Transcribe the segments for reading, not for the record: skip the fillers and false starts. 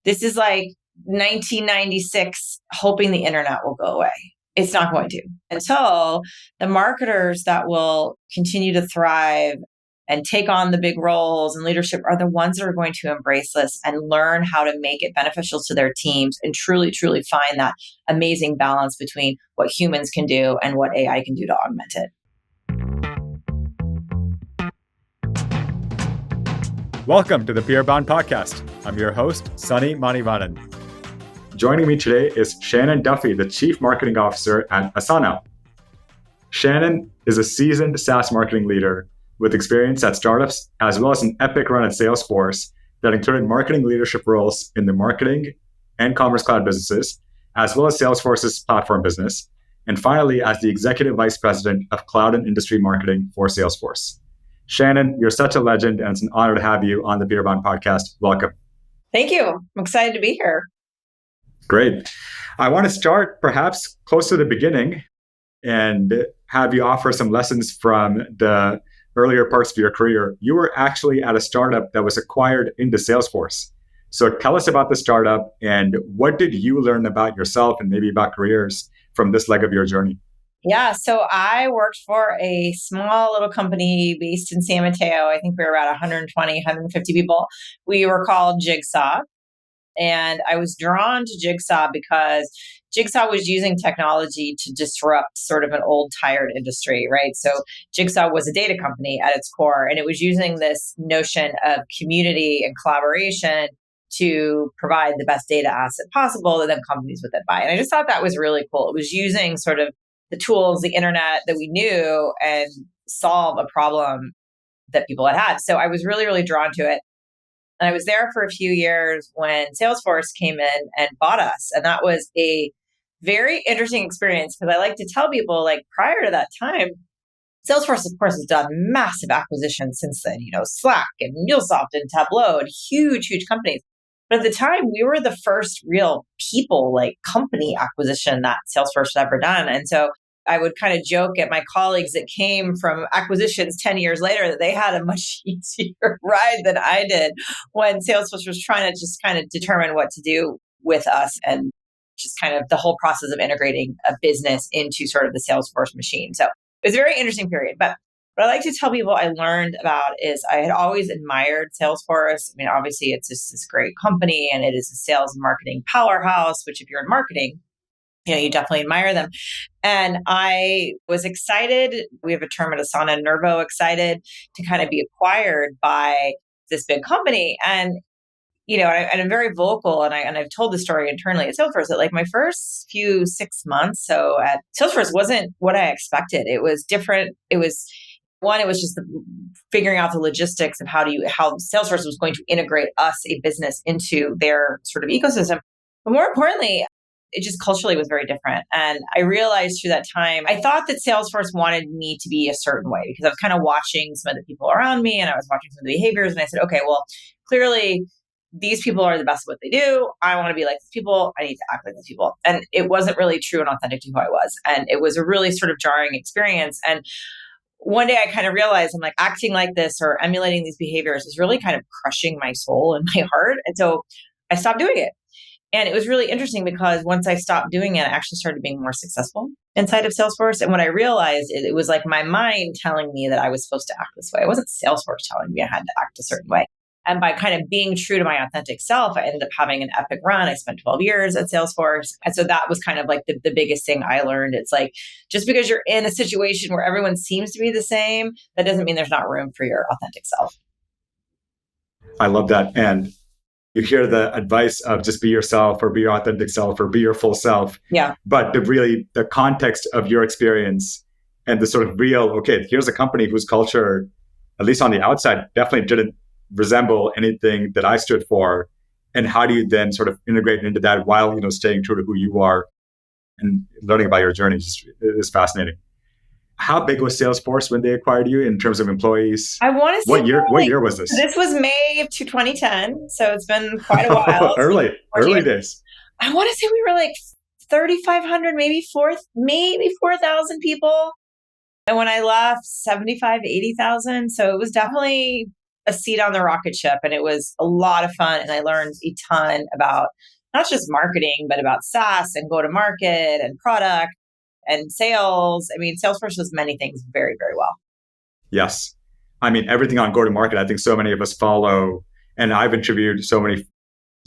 This is like 1996, hoping the internet will go away. It's not going to, until the marketers that will continue to thrive and take on the big roles and leadership are the ones that are going to embrace this and learn how to make it beneficial to their teams and truly, truly find that amazing balance between what humans can do and what AI can do to augment it. Welcome to the Peer Bound Podcast. I'm your host, Sunny Manivanan. Joining me today is Shannon Duffy, the Chief Marketing Officer at Asana. Shannon is a seasoned SaaS marketing leader with experience at startups, as well as an epic run at Salesforce that included marketing leadership roles in the marketing and Commerce Cloud businesses, as well as Salesforce's platform business, and finally as the Executive Vice President of Cloud and Industry Marketing for Salesforce. Shannon, you're such a legend, and it's an honor to have you on the Peer Bound Podcast. Welcome. Thank you. I'm excited to be here. Great. I want to start perhaps close to the beginning and have you offer some lessons from the earlier parts of your career. You were actually at a startup that was acquired into Salesforce. So tell us about the startup and what did you learn about yourself and maybe about careers from this leg of your journey? Yeah, so I worked for a small little company based in San Mateo. I think we were about 120, 150 people. We were called Jigsaw. And I was drawn to Jigsaw because Jigsaw was using technology to disrupt sort of an old, tired industry, right? So Jigsaw was a data company at its core, and it was using this notion of community and collaboration to provide the best data asset possible that then companies would then buy. And I just thought that was really cool. It was using sort of the tools, the internet that we knew and solve a problem that people had had. So I was really, really drawn to it. And I was there for a few years when Salesforce came in and bought us. And that was a very interesting experience because I like to tell people, like, prior to that time, Salesforce, of course, has done massive acquisitions since then, Slack and MuleSoft and Tableau and huge, huge companies. But at the time, we were the first real people, like company acquisition that Salesforce had ever done. And so I would kind of joke at my colleagues that came from acquisitions 10 years later that they had a much easier ride than I did when Salesforce was trying to just kind of determine what to do with us and just kind of the whole process of integrating a business into sort of the Salesforce machine. So it was a very interesting period. But what I like to tell people I learned about is I had always admired Salesforce. I mean, obviously, it's just this great company and it is a sales and marketing powerhouse, which if you're in marketing, you definitely admire them. And I was excited. We have a term at Asana, Nervo, excited to kind of be acquired by this big company. And, and I'm very vocal and I've told the story internally at Salesforce that like my first few 6 months, so at Salesforce wasn't what I expected. It was different. It was just figuring out the logistics of how Salesforce was going to integrate us, a business, into their sort of ecosystem. But more importantly, it just culturally was very different. And I realized through that time, I thought that Salesforce wanted me to be a certain way because I was kind of watching some of the people around me and I was watching some of the behaviors. And I said, okay, well, clearly these people are the best at what they do. I want to be like these people. I need to act like these people. And it wasn't really true and authentic to who I was. And it was a really sort of jarring experience. And one day I kind of realized I'm like acting like this or emulating these behaviors is really kind of crushing my soul and my heart. And so I stopped doing it. And it was really interesting because once I stopped doing it, I actually started being more successful inside of Salesforce. And what I realized is it was like my mind telling me that I was supposed to act this way. It wasn't Salesforce telling me I had to act a certain way. And by kind of being true to my authentic self, I ended up having an epic run. I spent 12 years at Salesforce. And so that was kind of like the biggest thing I learned. It's like, just because you're in a situation where everyone seems to be the same, that doesn't mean there's not room for your authentic self. I love that. And you hear the advice of just be yourself or be your authentic self or be your full self. Yeah. But the context of your experience and the sort of real, okay, here's a company whose culture, at least on the outside, definitely didn't resemble anything that I stood for. And how do you then sort of integrate into that while, staying true to who you are and learning about your journey is fascinating. How big was Salesforce when they acquired you in terms of employees? I want to say what year was this? This was May of 2010, so it's been quite a while. early days. I want to say we were like 3,500, maybe 4,000 people. And when I left, 75, 80,000. So it was definitely a seat on the rocket ship, and it was a lot of fun. And I learned a ton about not just marketing, but about SaaS and go to market and product and sales. I mean, Salesforce does many things very, very well. Yes. I mean, everything on go to market, I think so many of us follow. And I've interviewed so many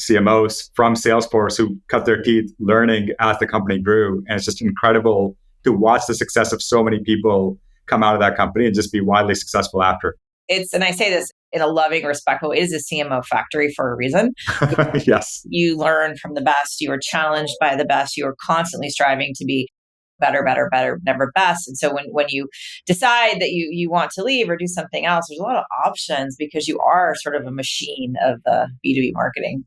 CMOs from Salesforce who cut their teeth learning as the company grew. And it's just incredible to watch the success of so many people come out of that company and just be widely successful after. And I say this in a loving, respectful, it is a CMO factory for a reason. Yes. You learn from the best. You are challenged by the best. You are constantly striving to be better, better, better, never best. And so when you decide that you want to leave or do something else, there's a lot of options because you are sort of a machine of the B2B marketing.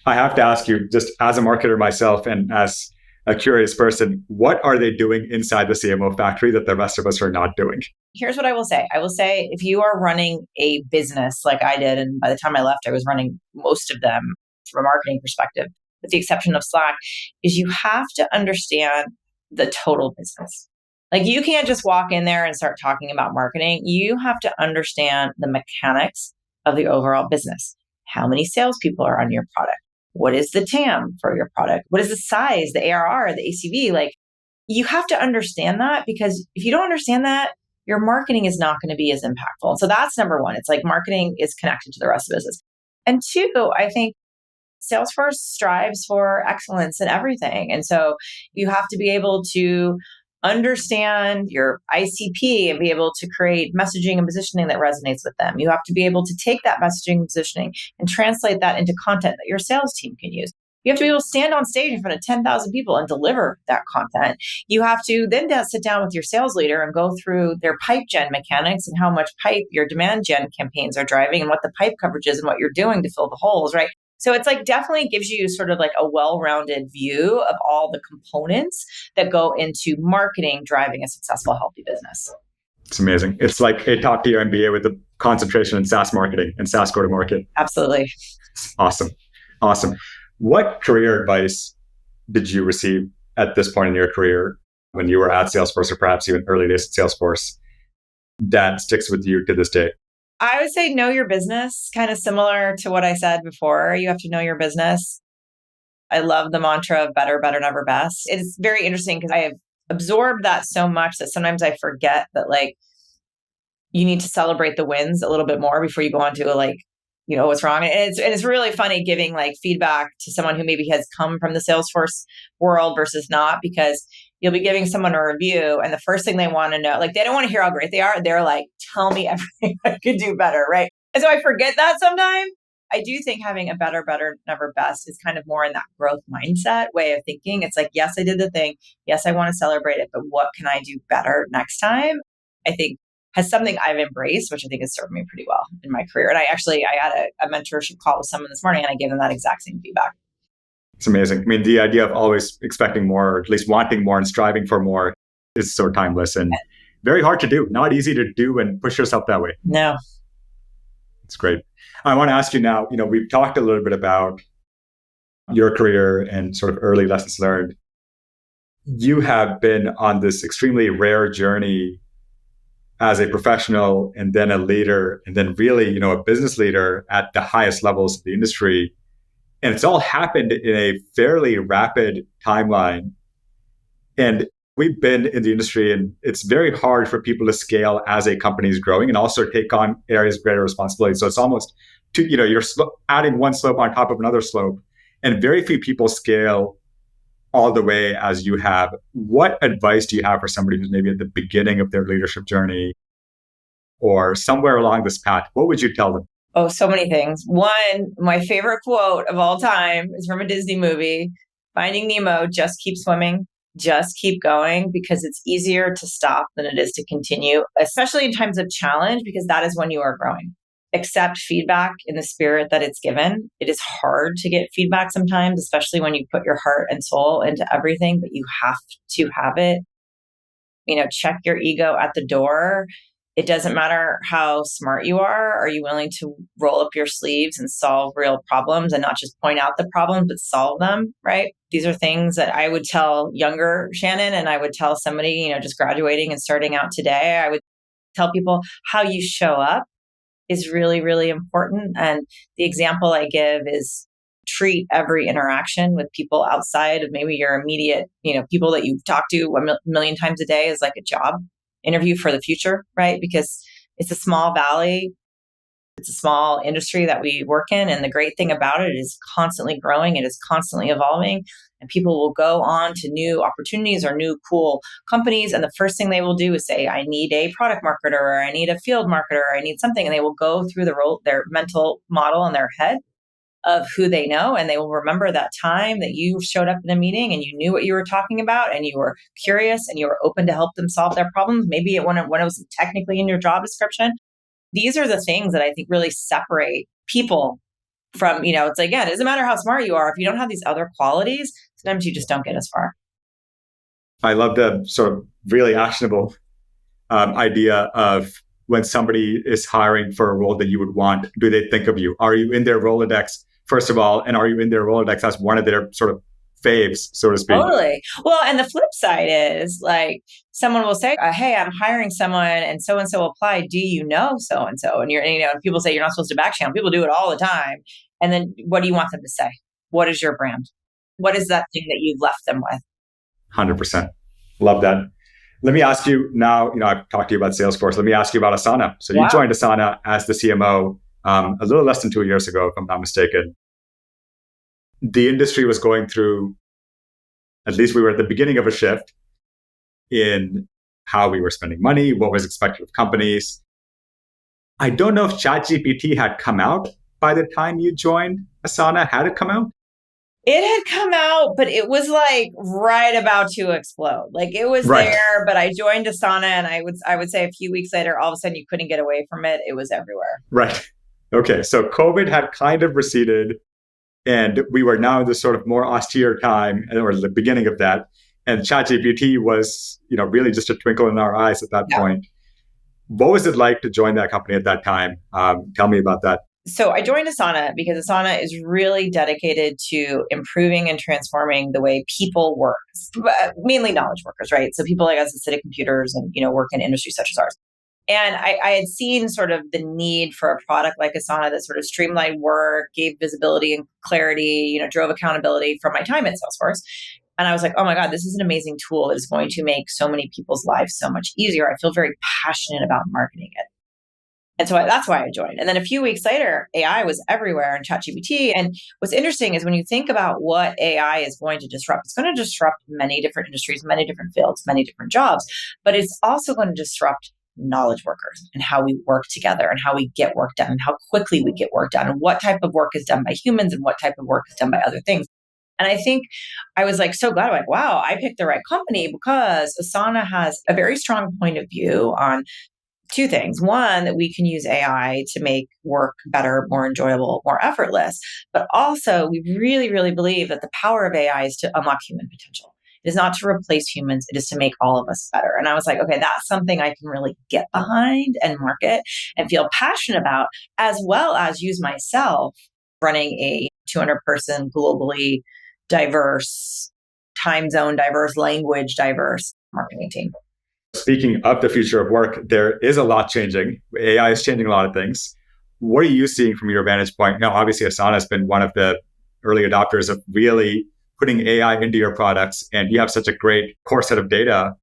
I have to ask you, just as a marketer myself and as a curious person, what are they doing inside the CMO factory that the rest of us are not doing? Here's what I will say. I will say if you are running a business like I did, and by the time I left, I was running most of them from a marketing perspective, with the exception of Slack, is you have to understand the total business. Like you can't just walk in there and start talking about marketing. You have to understand the mechanics of the overall business. How many salespeople are on your product? What is the TAM for your product? What is the size, the ARR, the ACV? Like you have to understand that because if you don't understand that, your marketing is not going to be as impactful. So that's number one. It's like marketing is connected to the rest of the business. And two, I think Salesforce strives for excellence in everything. And so you have to be able to understand your ICP and be able to create messaging and positioning that resonates with them. You have to be able to take that messaging and positioning and translate that into content that your sales team can use. You have to be able to stand on stage in front of 10,000 people and deliver that content. You have to then sit down with your sales leader and go through their pipe gen mechanics and how much pipe your demand gen campaigns are driving and what the pipe coverage is and what you're doing to fill the holes, right? So it's like definitely gives you sort of like a well-rounded view of all the components that go into marketing, driving a successful, healthy business. It's amazing. It's like a top-tier MBA with a concentration in SaaS marketing and SaaS go-to-market. Absolutely. Awesome. What career advice did you receive at this point in your career when you were at Salesforce or perhaps even early days at Salesforce that sticks with you to this day? I would say know your business, kind of similar to what I said before. You have to know your business. I love the mantra of better, better, never best. It's very interesting because I have absorbed that so much that sometimes I forget that like you need to celebrate the wins a little bit more before you go on to what's wrong. And it's really funny giving like feedback to someone who maybe has come from the Salesforce world versus not, because you'll be giving someone a review and the first thing they want to know, like they don't want to hear how great they are. They're like, tell me everything I could do better, right? And so I forget that sometimes. I do think having a better, better, never best is kind of more in that growth mindset way of thinking. It's like, yes, I did the thing. Yes, I want to celebrate it, but what can I do better next time? I think has something I've embraced, which I think has served me pretty well in my career. And I had a mentorship call with someone this morning and I gave them that exact same feedback. It's amazing. I mean, the idea of always expecting more, or at least wanting more and striving for more is so timeless and very hard to do. Not easy to do and push yourself that way. No. It's great. I want to ask you now, we've talked a little bit about your career and sort of early lessons learned. You have been on this extremely rare journey as a professional and then a leader and then really, a business leader at the highest levels of the industry. And it's all happened in a fairly rapid timeline. And we've been in the industry and it's very hard for people to scale as a company is growing and also take on areas of greater responsibility. So it's almost, you're adding one slope on top of another slope. And very few people scale all the way as you have. What advice do you have for somebody who's maybe at the beginning of their leadership journey or somewhere along this path? What would you tell them? Oh, so many things. One, my favorite quote of all time is from a Disney movie, Finding Nemo, just keep swimming, just keep going, because it's easier to stop than it is to continue, especially in times of challenge, because that is when you are growing. Accept feedback in the spirit that it's given. It is hard to get feedback sometimes, especially when you put your heart and soul into everything, but you have to have it. Check your ego at the door. It doesn't matter how smart you are. Are you willing to roll up your sleeves and solve real problems and not just point out the problems, but solve them, right? These are things that I would tell younger Shannon, and I would tell somebody, just graduating and starting out today. I would tell people how you show up is really, really important. And the example I give is treat every interaction with people outside of maybe your immediate, people that you've talked to a million times a day as like a job interview for the future, right? Because it's a small valley. It's a small industry that we work in. And the great thing about it is constantly growing. It is constantly evolving. And people will go on to new opportunities or new cool companies. And the first thing they will do is say, I need a product marketer, or I need a field marketer, or I need something. And they will go through their mental model in their head of who they know. And they will remember that time that you showed up in a meeting and you knew what you were talking about and you were curious and you were open to help them solve their problems. Maybe when it was technically in your job description. These are the things that I think really separate people from, it's like, again, it doesn't matter how smart you are. If you don't have these other qualities, sometimes you just don't get as far. I love the sort of really actionable idea of when somebody is hiring for a role that you would want, do they think of you? Are you in their Rolodex, first of all, and are you in their Rolodex as one of their sort of faves, so to speak? Totally. Well, and the flip side is like someone will say, hey, I'm hiring someone and so applied. Do you know so and so? And people say you're not supposed to back channel. People do it all the time. And then what do you want them to say? What is your brand? What is that thing that you've left them with? 100%. Love that. Let me ask you now, I've talked to you about Salesforce. Let me ask you about Asana. So you joined Asana as the CMO a little less than 2 years ago, if I'm not mistaken. The industry was going through, at least we were at the beginning of a shift in how we were spending money, what was expected of companies. I don't know if ChatGPT had come out by the time you joined Asana. Had it come out? It had come out, but it was like right about to explode. Like it was there, but I joined Asana and I would say a few weeks later, all of a sudden you couldn't get away from it. It was everywhere. Right. Okay. So COVID had kind of receded and we were now in this sort of more austere time, or the beginning of that. And ChatGPT was, really just a twinkle in our eyes at that point. What was it like to join that company at that time? Tell me about that. So I joined Asana because Asana is really dedicated to improving and transforming the way people work, mainly knowledge workers, right? So people like us that sit at computers and, work in industries such as ours. And I had seen sort of the need for a product like Asana that sort of streamlined work, gave visibility and clarity, drove accountability from my time at Salesforce. And I was like, oh my God, this is an amazing tool that is going to make so many people's lives so much easier. I feel very passionate about marketing it. And so that's why I joined. And then a few weeks later, AI was everywhere in ChatGPT. And what's interesting is when you think about what AI is going to disrupt, it's going to disrupt many different industries, many different fields, many different jobs, but it's also going to disrupt knowledge workers and how we work together and how we get work done and how quickly we get work done and what type of work is done by humans and what type of work is done by other things. And I think I was like so glad, like, wow, I picked the right company because Asana has a very strong point of view on two things. One, that we can use AI to make work better, more enjoyable, more effortless. But also, we really, really believe that the power of AI is to unlock human potential. It is not to replace humans. It is to make all of us better. And I was like, okay, that's something I can really get behind and market and feel passionate about, as well as use myself running a 200-person globally diverse, time zone diverse, language diverse marketing team. Speaking of the future of work, there is a lot changing. AI is changing a lot of things. What are you seeing from your vantage point? Now, obviously, Asana has been one of the early adopters of really putting AI into your products, and you have such a great core set of data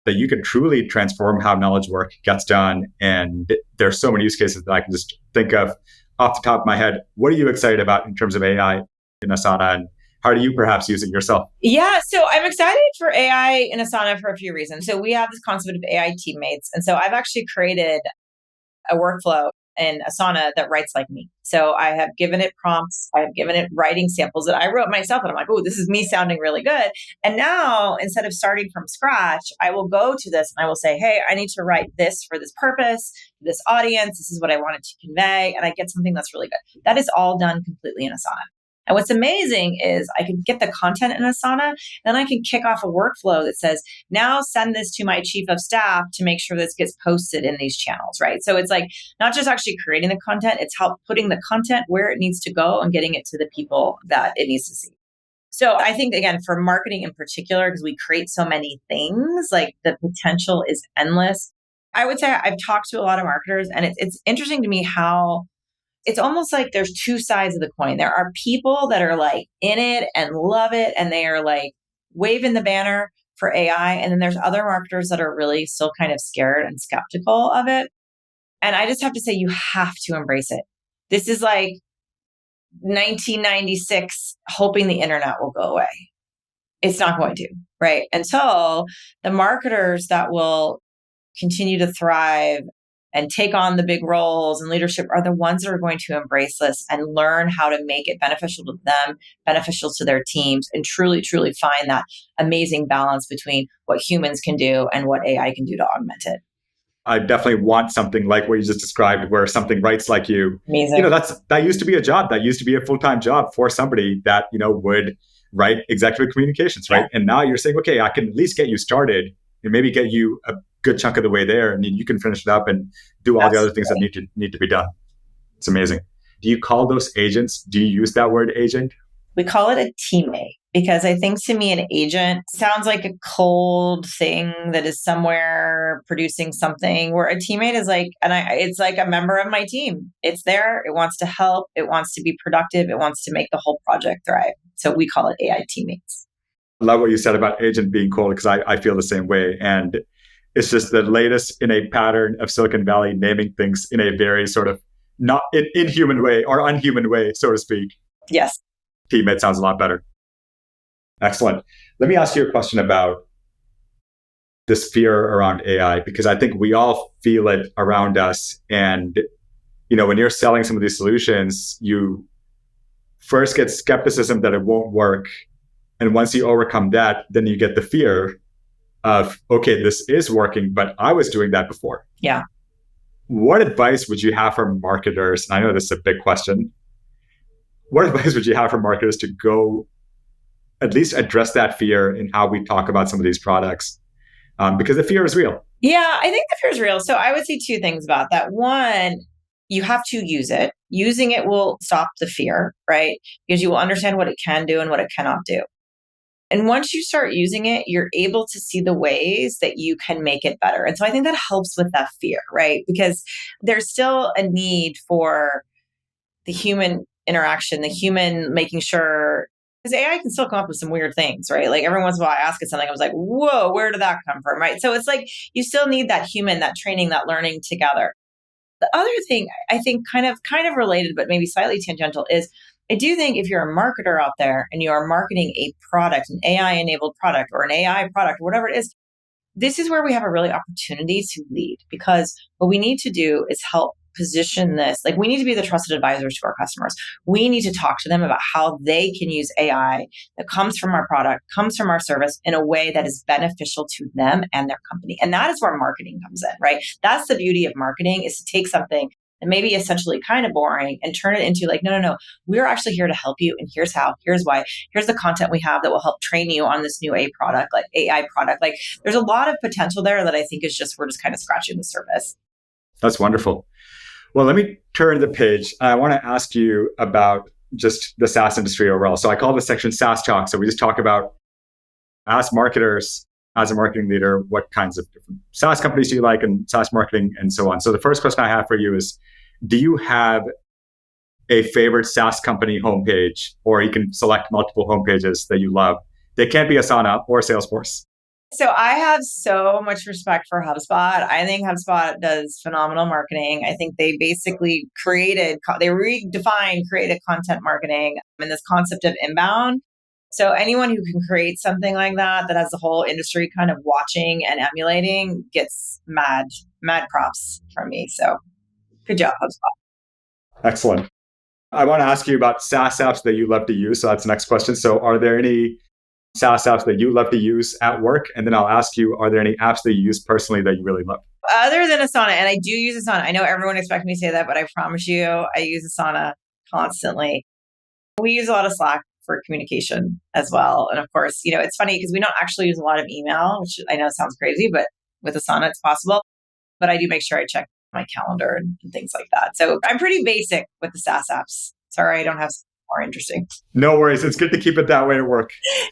that you can truly transform how knowledge work gets done. And there's so many use cases that I can just think of off the top of my head. What are you excited about in terms of AI in Asana, and how do you perhaps use it yourself? Yeah, so I'm excited for AI in Asana for a few reasons. So we have this concept of AI teammates. And so I've actually created a workflow in Asana that writes like me. So I have given it prompts. I have given it writing samples that I wrote myself. And I'm like, oh, this is me sounding really good. And now, instead of starting from scratch, I will go to this and I will say, hey, I need to write this for this purpose, this audience. This is what I wanted to convey. And I get something that's really good. That is all done completely in Asana. And what's amazing is I can get the content in Asana, then I can kick off a workflow that says, now send this to my chief of staff to make sure this gets posted in these channels, right? So it's like not just actually creating the content, it's help putting the content where it needs to go and getting it to the people that it needs to see. So I think, again, for marketing in particular, because we create so many things, like the potential is endless. I would say I've talked to a lot of marketers, and it's interesting to me how it's almost like there's two sides of the coin. There are people that are like in it and love it, and they are like waving the banner for AI. And then there's other marketers that are really still kind of scared and skeptical of it. And I just have to say, you have to embrace it. This is like 1996 hoping the internet will go away. It's not going to, right? Until the marketers that will continue to thrive and take on the big roles and leadership are the ones that are going to embrace this and learn how to make it beneficial to them, beneficial to their teams, and truly, truly find that amazing balance between what humans can do and what AI can do to augment it. I definitely want something like what you just described, where something writes like you. Amazing. That used to be a job. That used to be a full-time job for somebody that, would write executive communications, right? And now you're saying, okay, I can at least get you started and maybe get you a good chunk of the way there, and you can finish it up and do all the other things that need to be done. It's amazing. Do you call those agents? Do you use that word agent? We call it a teammate, because I think to me, an agent sounds like a cold thing that is somewhere producing something, where a teammate is like, it's like a member of my team. It's there. It wants to help. It wants to be productive. It wants to make the whole project thrive. So we call it AI teammates. I love what you said about agent being cold, because I feel the same way. And it's just the latest in a pattern of Silicon Valley naming things in a very sort of not inhuman way or unhuman way, so to speak. Yes. Teammate sounds a lot better. Excellent. Let me ask you a question about this fear around AI, because I think we all feel it around us. And, when you're selling some of these solutions, you first get skepticism that it won't work. And once you overcome that, then you get the fear of, okay, this is working, but I was doing that before. Yeah. What advice would you have for marketers? And I know this is a big question. What advice would you have for marketers to go at least address that fear in how we talk about some of these products? Because the fear is real. Yeah, I think the fear is real. So I would say two things about that. One, you have to use it. Using it will stop the fear, right? Because you will understand what it can do and what it cannot do. And once you start using it, you're able to see the ways that you can make it better. And so I think that helps with that fear, right? Because there's still a need for the human interaction, the human making sure, because AI can still come up with some weird things, right? Like every once in a while I ask it something, I was like, whoa, where did that come from, right? So it's like, you still need that human, that training, that learning together. The other thing I think kind of related, but maybe slightly tangential, is I do think if you're a marketer out there and you are marketing a product, an AI-enabled product or an AI product, or whatever it is, this is where we have a really opportunity to lead, because what we need to do is help position this. Like, we need to be the trusted advisors to our customers. We need to talk to them about how they can use AI that comes from our product, comes from our service in a way that is beneficial to them and their company. And that is where marketing comes in, right? That's the beauty of marketing, is to take something that may be essentially kind of boring and turn it into like, no, we're actually here to help you. And here's how, here's why, here's the content we have that will help train you on this new AI product. Like there's a lot of potential there that I think is just, we're just kind of scratching the surface. That's wonderful. Well, let me turn the page. I want to ask you about just the SaaS industry overall. So I call this section SaaS Talk. So we just talk about, ask marketers, as a marketing leader, what kinds of different SaaS companies do you like, and SaaS marketing, and so on. So the first question I have for you is, do you have a favorite SaaS company homepage, or you can select multiple homepages that you love? They can't be Asana or Salesforce. So I have so much respect for HubSpot. I think HubSpot does phenomenal marketing. I think they basically redefined creative content marketing and this concept of inbound. So anyone who can create something like that has the whole industry kind of watching and emulating gets mad props from me. So good job, HubSpot. Excellent. I want to ask you about SaaS apps that you love to use. So that's the next question. So are there any SaaS apps that you love to use at work? And then I'll ask you, are there any apps that you use personally that you really love? Other than Asana, and I do use Asana. I know everyone expects me to say that, but I promise you, I use Asana constantly. We use a lot of Slack for communication as well. And of course, it's funny because we don't actually use a lot of email, which I know sounds crazy, but with Asana, it's possible. But I do make sure I check my calendar and things like that. So I'm pretty basic with the SaaS apps. Sorry, I don't have something more interesting. No worries. It's good to keep it that way at work.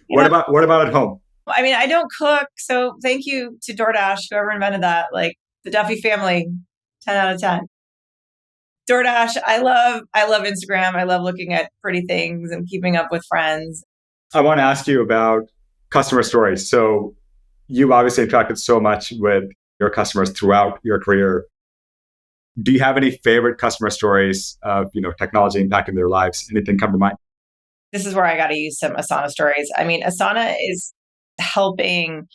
What about at home? I mean, I don't cook. So thank you to DoorDash, whoever invented that. Like, The Duffy family, 10 out of 10. DoorDash, I love Instagram. I love looking at pretty things and keeping up with friends. I want to ask you about customer stories. So you've obviously interacted so much with your customers throughout your career. Do you have any favorite customer stories of, technology impacting their lives? Anything come to mind? This is where I got to use some Asana stories. I mean, Asana is helping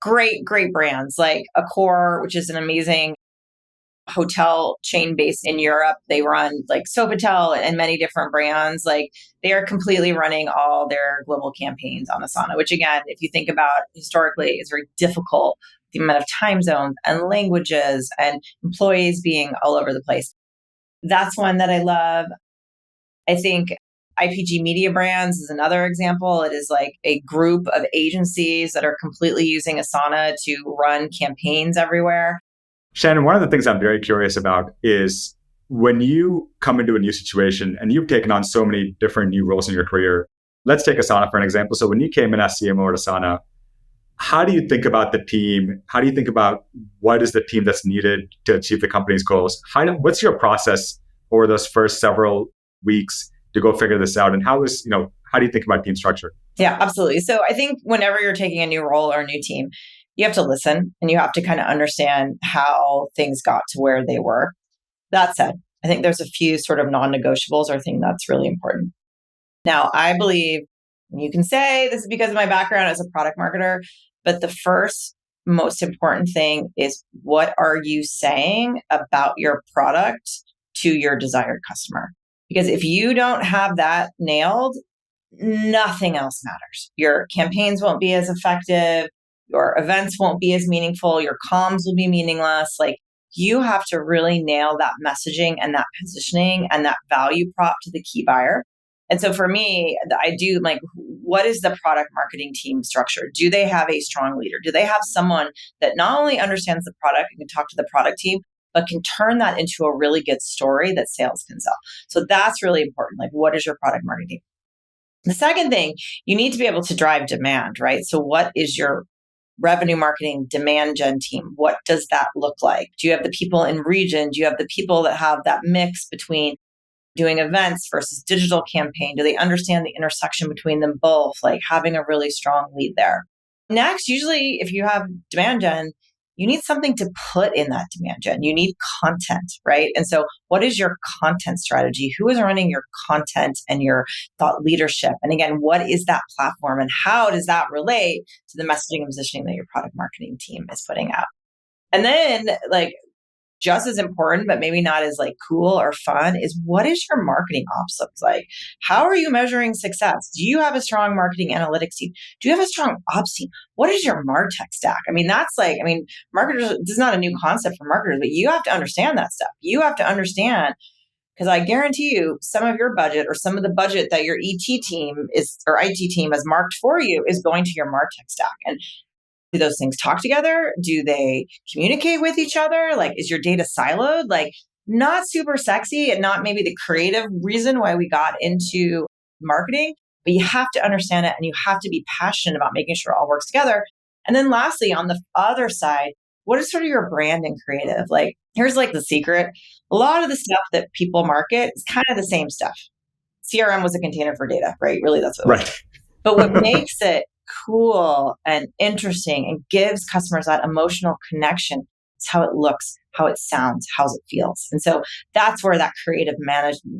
great brands like Accor, which is an amazing hotel chain based in Europe. They run like Sofitel and many different brands. Like they are completely running all their global campaigns on Asana, which again, if you think about historically, is very difficult. The amount of time zones and languages and employees being all over the place. That's one that I love. I think IPG Media Brands is another example. It is like a group of agencies that are completely using Asana to run campaigns everywhere. Shannon, one of the things I'm very curious about is when you come into a new situation and you've taken on so many different new roles in your career. Let's take Asana for an example. So when you came in as CMO at Asana, how do you think about the team? How do you think about what is the team that's needed to achieve the company's goals? What's your process over those first several weeks to go figure this out? And how do you think about team structure? Yeah, absolutely. So I think whenever you're taking a new role or a new team, you have to listen and you have to kind of understand how things got to where they were. That said, I think there's a few sort of non-negotiables or thing that's really important. Now, I believe you can say this is because of my background as a product marketer, but the first most important thing is what are you saying about your product to your desired customer? Because if you don't have that nailed, nothing else matters. Your campaigns won't be as effective. Your events won't be as meaningful. Your comms will be meaningless. Like you have to really nail that messaging and that positioning and that value prop to the key buyer. And so for me, I do like, what is the product marketing team structure? Do they have a strong leader? Do they have someone that not only understands the product and can talk to the product team, but can turn that into a really good story that sales can sell? So that's really important. Like, what is your product marketing team? The second thing, you need to be able to drive demand, right? So what is your revenue marketing demand gen team? What does that look like? Do you have the people in region? Do you have the people that have that mix between doing events versus digital campaign? Do they understand the intersection between them both? Like having a really strong lead there. Next, usually if you have demand gen, you need something to put in that demand gen. You need content, right? And so what is your content strategy? Who is running your content and your thought leadership? And again, what is that platform and how does that relate to the messaging and positioning that your product marketing team is putting out? And then like just as important, but maybe not as like cool or fun is what is your marketing ops looks like? How are you measuring success? Do you have a strong marketing analytics team? Do you have a strong ops team? What is your MarTech stack? I mean, marketers, this is not a new concept for marketers, but you have to understand that stuff. You have to understand because I guarantee you some of your budget or some of the budget that your ET team is or IT team has marked for you is going to your MarTech stack. And do those things talk together? Do they communicate with each other? Like, is your data siloed? Like, not super sexy and not maybe the creative reason why we got into marketing, but you have to understand it and you have to be passionate about making sure it all works together. And then lastly, on the other side, what is sort of your brand and creative? Like, here's like the secret. A lot of the stuff that people market is kind of the same stuff. CRM was a container for data, right? Really, that's what it was. Right. But what makes it cool and interesting and gives customers that emotional connection is how it looks, how it sounds, how it feels. And so that's where that creative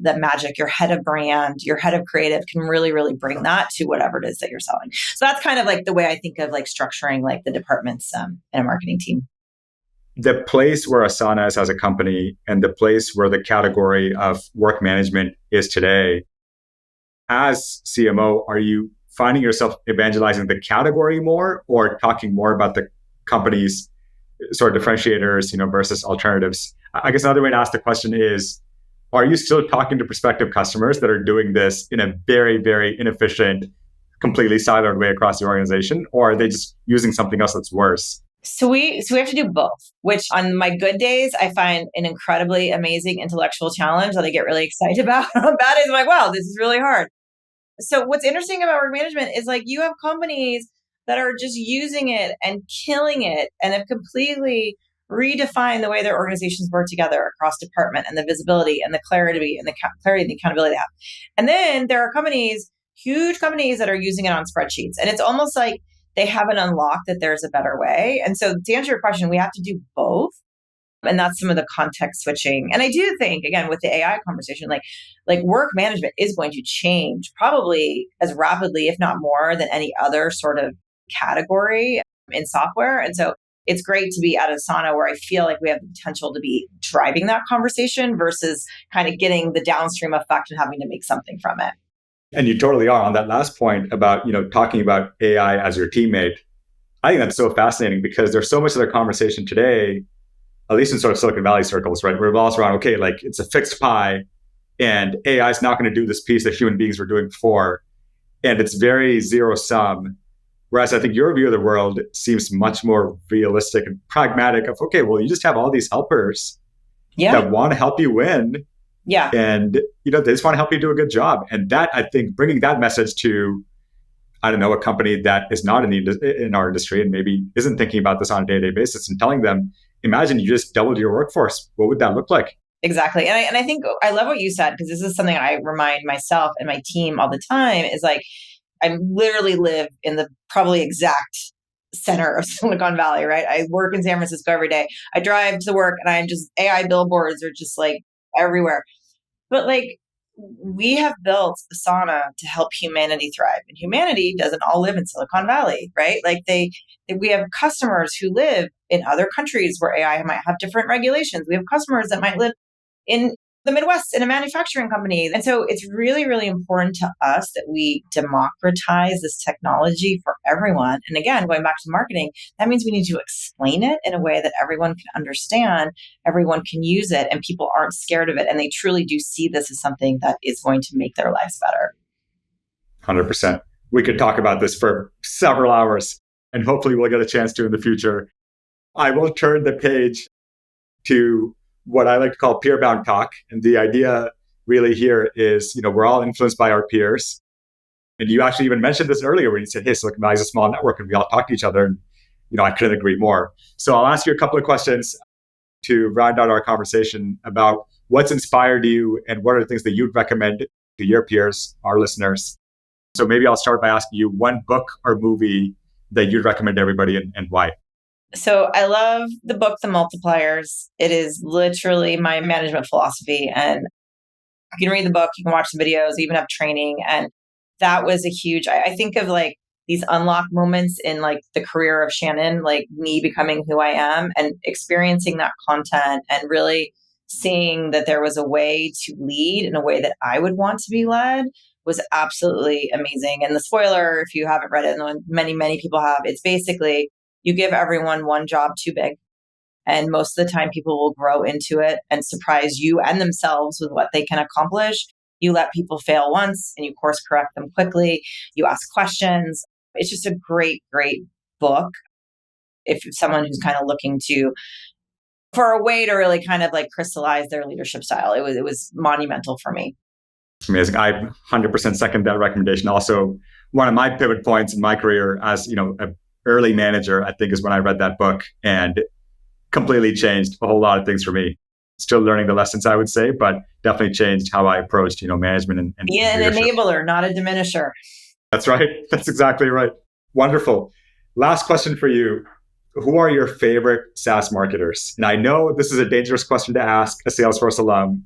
that magic, your head of brand, your head of creative can really, really bring that to whatever it is that you're selling. So that's kind of like the way I think of like structuring like the departments in a marketing team. The place where Asana is as a company and the place where the category of work management is today, as CMO, are you finding yourself evangelizing the category more or talking more about the company's sort of differentiators, versus alternatives? I guess another way to ask the question is, are you still talking to prospective customers that are doing this in a very, very inefficient, completely siloed way across the organization, or are they just using something else that's worse? So we have to do both, which on my good days, I find an incredibly amazing intellectual challenge that I get really excited about. On bad days, I'm like, wow, this is really hard. So what's interesting about work management is like you have companies that are just using it and killing it and have completely redefine the way their organizations work together across department and the visibility and the clarity and the accountability they have. And then there are companies, huge companies that are using it on spreadsheets. And it's almost like they haven't unlocked that there's a better way. And so to answer your question, we have to do both. And that's some of the context switching. And I do think, again, with the AI conversation, like work management is going to change probably as rapidly, if not more, than any other sort of category in software. And so it's great to be at Asana where I feel like we have the potential to be driving that conversation versus kind of getting the downstream effect and having to make something from it. And you totally are on that last point about, talking about AI as your teammate. I think that's so fascinating because there's so much of the conversation today, at least in sort of Silicon Valley circles, right? Revolves around, okay, like it's a fixed pie and AI is not going to do this piece that human beings were doing before. And it's very zero sum. Whereas I think your view of the world seems much more realistic and pragmatic of, okay, well, you just have all these helpers that want to help you win. Yeah. And, they just want to help you do a good job. And that, I think, bringing that message to, I don't know, a company that is not in our industry and maybe isn't thinking about this on a day-to-day basis and telling them, imagine you just doubled your workforce. What would that look like? Exactly. And I think I love what you said, because this is something I remind myself and my team all the time is like, I literally live in the probably exact center of Silicon Valley, right? I work in San Francisco every day. I drive to work and I'm just AI billboards are just like everywhere. But like we have built Asana to help humanity thrive. And humanity doesn't all live in Silicon Valley, right? Like we have customers who live in other countries where AI might have different regulations. We have customers that might live in the Midwest in a manufacturing company. And so it's really, really important to us that we democratize this technology for everyone. And again, going back to marketing, that means we need to explain it in a way that everyone can understand, everyone can use it, and people aren't scared of it. And they truly do see this as something that is going to make their lives better. 100%. We could talk about this for several hours, and hopefully we'll get a chance to in the future. I will turn the page to what I like to call peer-bound talk. And the idea really here is, we're all influenced by our peers. And you actually even mentioned this earlier when you said, hey, Silicon Valley is a small network and we all talk to each other. And, I couldn't agree more. So I'll ask you a couple of questions to round out our conversation about what's inspired you and what are the things that you'd recommend to your peers, our listeners. So maybe I'll start by asking you one book or movie that you'd recommend to everybody and why. So I love the book, The Multipliers. It is literally my management philosophy. And you can read the book, you can watch the videos, even have training. And that was a huge, I think of like these unlock moments in like the career of Shannon, like me becoming who I am and experiencing that content and really seeing that there was a way to lead in a way that I would want to be led was absolutely amazing. And the spoiler, if you haven't read it, and many, many people have, it's basically, you give everyone one job too big. And most of the time, people will grow into it and surprise you and themselves with what they can accomplish. You let people fail once and you course correct them quickly. You ask questions. It's just a great, great book. If you're someone who's kind of looking for a way to really kind of like crystallize their leadership style, it was monumental for me. Amazing. I 100% second that recommendation. Also, one of my pivot points in my career as, a early manager, I think, is when I read that book and completely changed a whole lot of things for me. Still learning the lessons, I would say, but definitely changed how I approached, management and yeah, an enabler, not a diminisher. That's right. That's exactly right. Wonderful. Last question for you. Who are your favorite SaaS marketers? And I know this is a dangerous question to ask a Salesforce alum.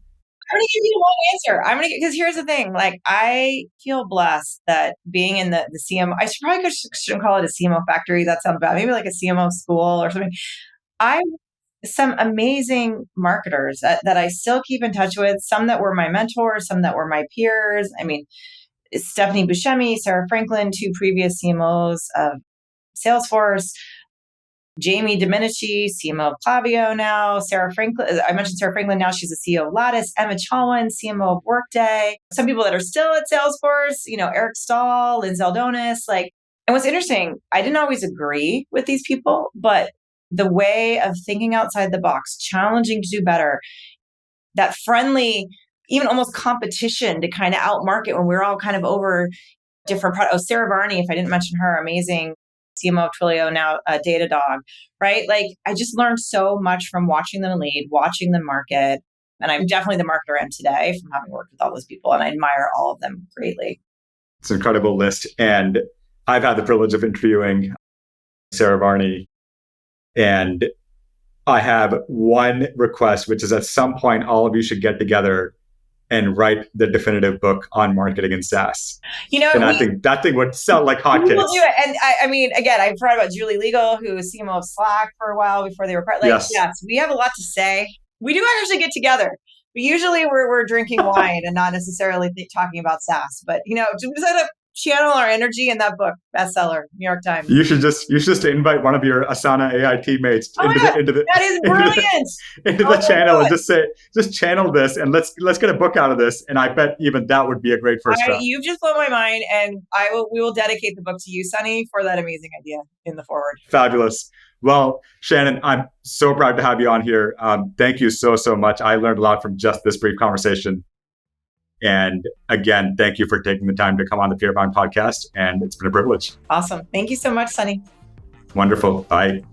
I'm going to give you one answer. Because here's the thing. Like, I feel blessed that being in the CMO, I shouldn't call it a CMO factory. That sounds bad. Maybe like a CMO school or something. Some amazing marketers that I still keep in touch with, some that were my mentors, some that were my peers. I mean, Stephanie Buscemi, Sarah Franklin, two previous CMOs of Salesforce, Jamie Domenici, CMO of Klaviyo now, Sarah Franklin. I mentioned Sarah Franklin now. She's the CEO of Lattice. Emma Chalwin, CMO of Workday. Some people that are still at Salesforce, Eric Stahl, Lynn Zeldonis. And what's interesting, I didn't always agree with these people, but the way of thinking outside the box, challenging to do better, that friendly, even almost competition to kind of outmarket when we're all kind of over different products. Oh, Sarah Varney, if I didn't mention her, amazing CMO of Twilio, now Datadog, right? Like I just learned so much from watching them lead, watching them market. And I'm definitely the marketer I am today from having worked with all those people. And I admire all of them greatly. It's an incredible list. And I've had the privilege of interviewing Sarah Varney. And I have one request, which is at some point, all of you should get together and write the definitive book on marketing and SaaS. And I think that thing would sell like hotcakes. We'll do it. And I mean, again, I've heard about Julie Legal, who was CMO of Slack for a while before they were part. Like, yes, we have a lot to say. We do actually get together. But usually we're drinking wine and not necessarily talking about SaaS. But, just channel our energy in that book, bestseller, New York Times. You should just invite one of your Asana AI teammates into the that is brilliant. into the channel and just channel this and let's get a book out of this. And I bet even that would be a great first draft. You've just blown my mind, and we will dedicate the book to you, Sunny, for that amazing idea in the forward. Fabulous. Well, Shannon, I'm so proud to have you on here. Thank you so much. I learned a lot from just this brief conversation. And again, thank you for taking the time to come on the PeerBound podcast. And it's been a privilege. Awesome. Thank you so much, Sunny. Wonderful. Bye.